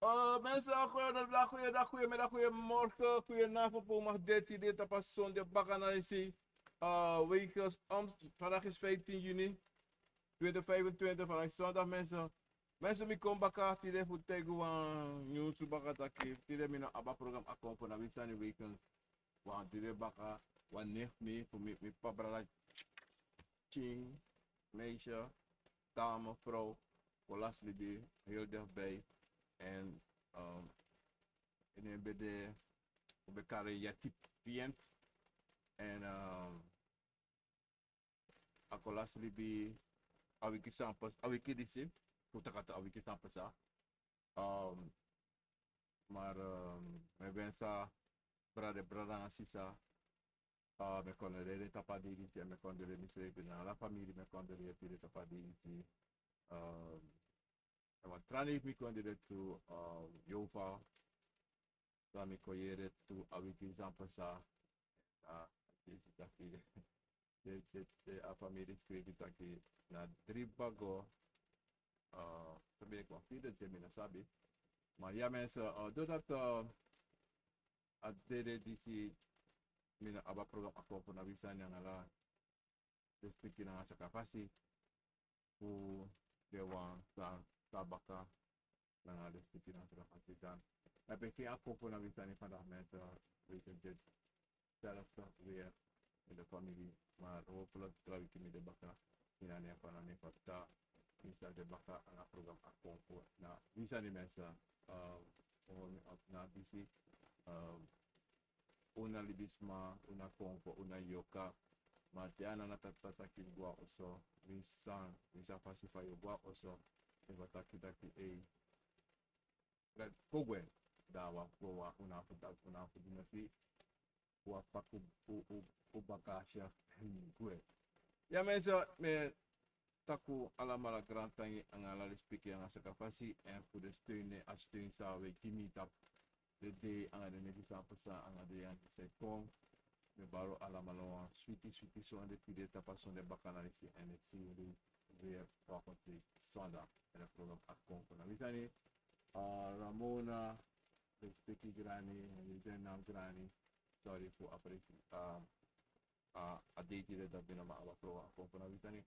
Mensen, goeiedag, goeiedag, goedemiddag, goedemorgen, goedenavond, voor mag 13 dit op een zondag bakanalisie. Wekels, vandaag is 15 juni 2025, vandaag is zondag mensen. Mensen, mi kom baka, tide voor tegen wan nieuws baka taki, tide mina aba program akon voor na wisani wekels. Wan tide baka, wan nicht mi, voor mi pabrala ching, meisje, dame, vrouw, voor last libi, heel dichtbij. En in een bede bekare yatip client en akolas libi awiki sampas awiki disi puta kata awiki sampasa maar me bensa brade brada na sisa me kondere tapa diri si me kondere ni srepi na la family me kondere tiri tapa diri si ma trani mi kondere tu Jova trani koyere tu awiki sampasa disi taki a família escrevita aqui na Dribago, também com a filha de mina sabe, mas já mensa, doordat a dede disi mina aba program ako na visa niya ngala, respecti na sa kapasi, ku dewa sa baka na respecti na sa kapasi dan. Tapi kaya ako na visa ni pada mensa, recent self weer in de familie, maar hopelijk trouw ik me de baka in een van een fakta in de baka aan het programma akkoord voor na wie zijn die mensen gewoon na DC una libisma una konfo una yoka maar tiana na tatata kingwa oso visa pasifa yogwa oso eva taki e red kogwe dawa kwa una fudinasi wa paku o bagage gue. Ja mensen, me taku allemaal grantangi ang alali speaking ang sa kapasi en voor de steun as steun sa we kimi tap de day ang de negi sa pasa ang de yan sa kong me baro allemaal sweetie so aan de pide tapason de bakanalisi en het zie weer volgende zondag en het program akon van Amisani Ramona de speaking grani en de naam grani sorry voor appreciatie a date dat binnen maar wat pro kon van Amisani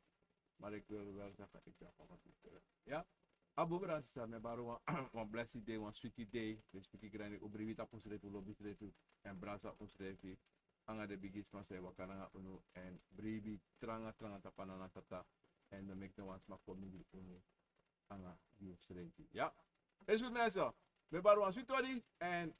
maar ik wil wel zeggen ik ga van het ja Abu Brasa me baro one blessed day one sweetie day de speaking grani obrivita posretu lobby stretu en brasa posretu anga de bigis van se wakana unu en bribi tranga tapana tata en de make the ones maar community unu anga die stretu ja is goed mensen me baro one sweetie en